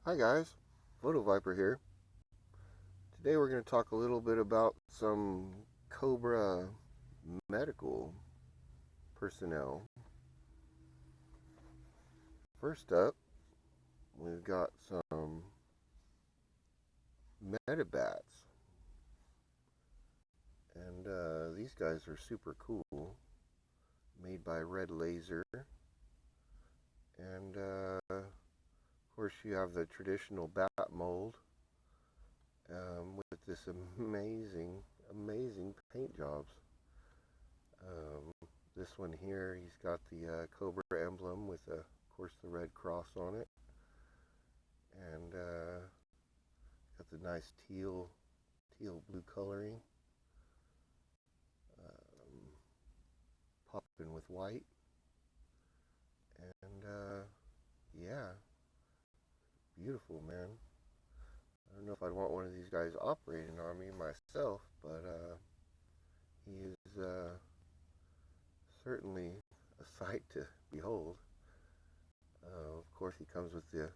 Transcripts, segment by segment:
Hi guys, Photo Viper here. Today we're going to talk a little bit about some Cobra medical personnel. First up, we've got some Medibats, and these guys are super cool, made by Red Laser, and of course you have the traditional bat mold with this amazing paint jobs. This one here, he's got the Cobra emblem with, of course, the red cross on it, and got the nice teal blue coloring, popping with white, and yeah, beautiful, man. I don't know if I'd want one of these guys operating on me myself, but he is certainly a sight to behold. Of course, he comes with the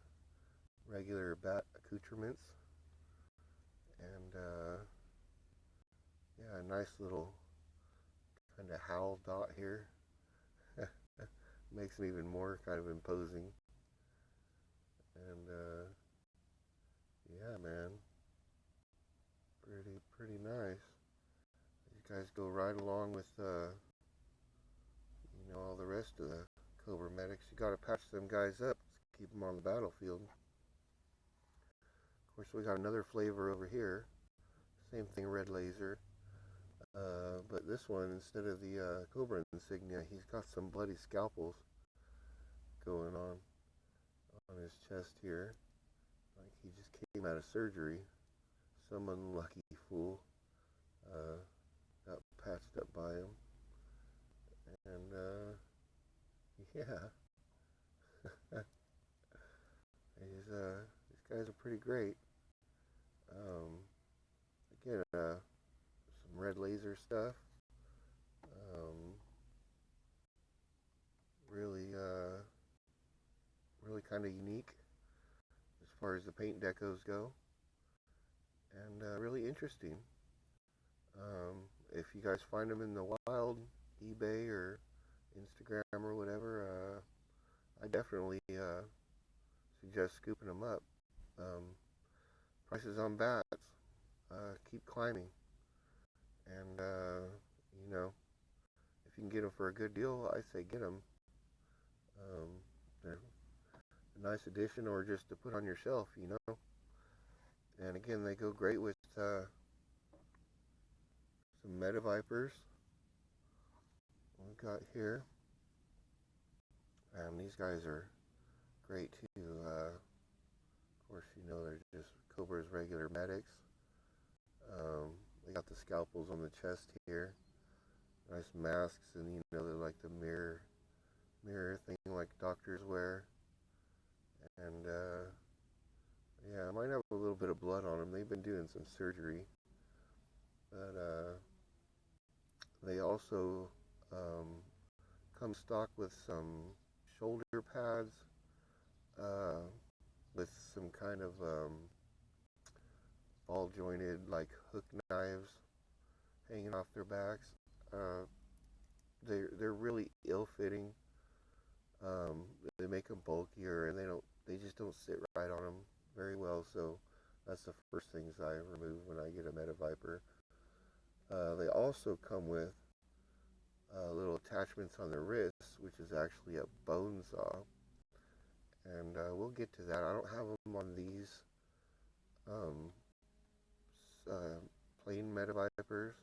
regular bat accoutrements, and yeah, a nice little kind of howl dot here. Makes him even more kind of imposing. And yeah, man, pretty nice. These guys go right along with all the rest of the Cobra medics. You gotta patch them guys up to keep them on the battlefield. Of course, we got another flavor over here. Same thing, Red Laser. But this one, instead of the Cobra insignia, he's got some bloody scalpels going on his chest here. Like he just came out of surgery. Some unlucky fool got patched up by him. And yeah, these guys are pretty great. Again, some Red Laser stuff. Really, really kind of unique as far as the paint decos go, and really interesting. If you guys find them in the wild, eBay or Instagram or whatever, I definitely suggest scooping them up. Prices on bats keep climbing, and if you can get them for a good deal, I say get them. They're a nice addition, or just to put on your shelf, And again, they go great with some Medi Vipers we've got here. And these guys are great too. Of course, they're just Cobra's regular medics. They got the scalpels on the chest here. Nice masks, and they're like the mirror thing like doctors wear. And yeah, I might have a little bit of blood on them. They've been doing some surgery. But they also come stock with some shoulder pads with some kind of ball jointed like hook knives hanging off their backs. They're really ill fitting. They make them bulkier, and they just don't sit right on them very well. So that's the first things I remove when I get a Medi Viper. They also come with little attachments on the wrists, which is actually a bone saw. And we'll get to that. I don't have them on these plain Medi Vipers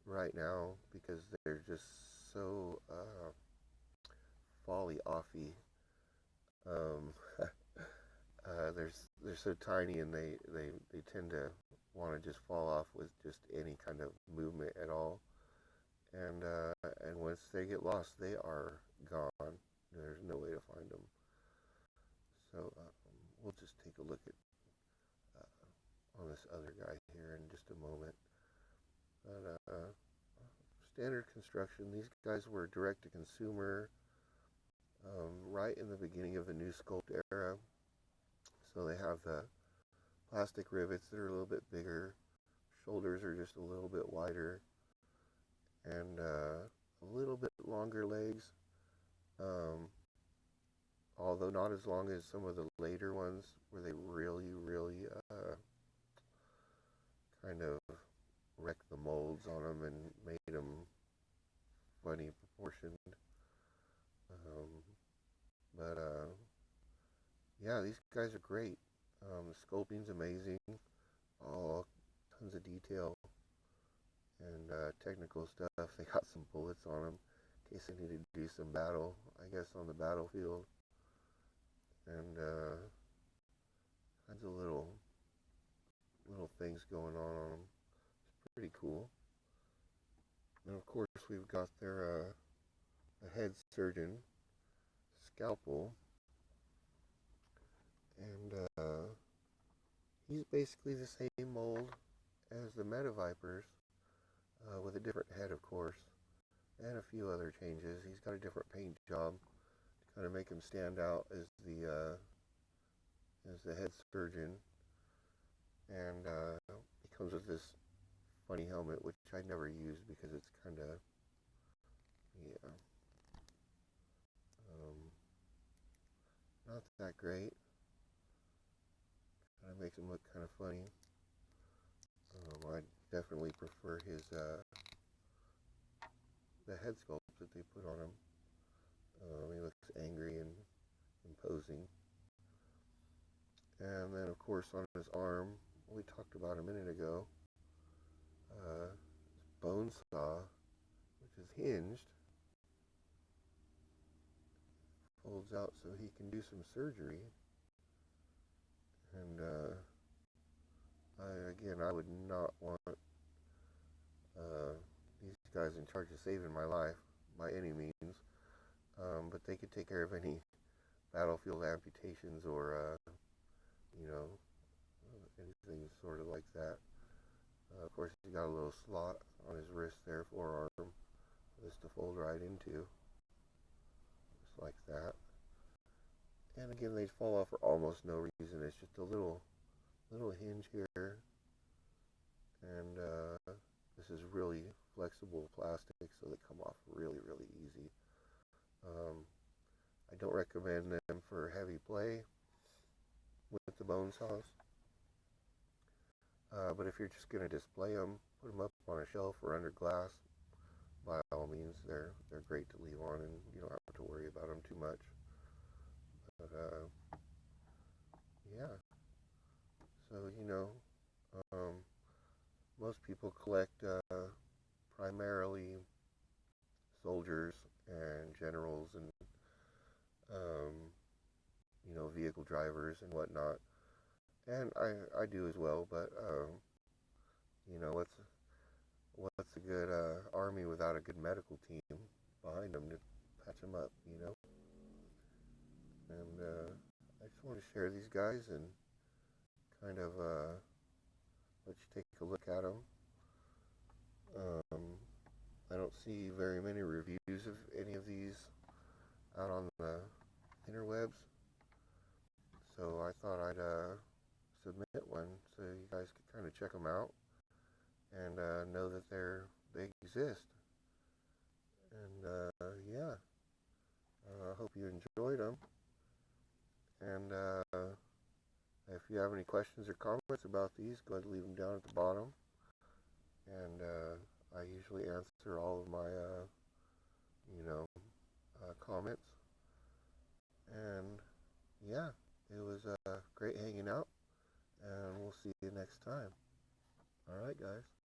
right now because they're just so folly offy. They're so tiny, and they tend to want to just fall off with just any kind of movement at all. And once they get lost, they are gone. There's no way to find them. So we'll just take a look at on this other guy here in just a moment. But standard construction. These guys were direct to consumer right in the beginning of the new sculpt era. So they have the plastic rivets that are a little bit bigger, shoulders are just a little bit wider, and a little bit longer legs, um, although not as long as some of the later ones where they really kind of wrecked the molds on them and made them funny proportioned. Um, but yeah, these guys are great. The sculpting's amazing, all tons of detail and technical stuff. They got some bullets on them in case they need to do some battle, I guess, on the battlefield, and kinds of little things going on them. It's pretty cool. And of course, we've got their a head surgeon scalpel, and he's basically the same mold as the Medi Vipers, with a different head, of course, and a few other changes. He's got a different paint job to kind of make him stand out as the head surgeon, and he comes with this funny helmet, which I never use because it's kind of, yeah, not that great. Kind of makes him look kind of funny. I definitely prefer his the head sculpt that they put on him. He looks angry and imposing. And then, of course, on his arm, we talked about a minute ago, his bone saw, which is hinged, folds out so he can do some surgery. And I would not want these guys in charge of saving my life by any means, but they could take care of any battlefield amputations or anything sort of like that. Of course, he's got a little slot on his wrist there, forearm, for this to fold right into, just like that. And again, they fall off for almost no reason. It's just a little hinge here, and this is really flexible plastic, so they come off really easy. I don't recommend them for heavy play with the bone saws, but if you're just going to display them, put them up on a shelf or under glass, by all means, they're great to leave on, and you don't have to worry about them too much. But yeah, so most people collect primarily soldiers and generals and vehicle drivers and whatnot, and I do as well. But what's a good army without a good medical team behind them to patch them up, And I just want to share these guys and kind of let you take a look at them. I don't see very many reviews of any of these out on the interwebs, so I thought I'd submit one so you guys could kind of check them out and know that they exist. And yeah, I hope you enjoyed them. And if you have any questions or comments about these, go ahead and leave them down at the bottom. And I usually answer all of my, comments. And yeah, it was great hanging out. And we'll see you next time. All right, guys.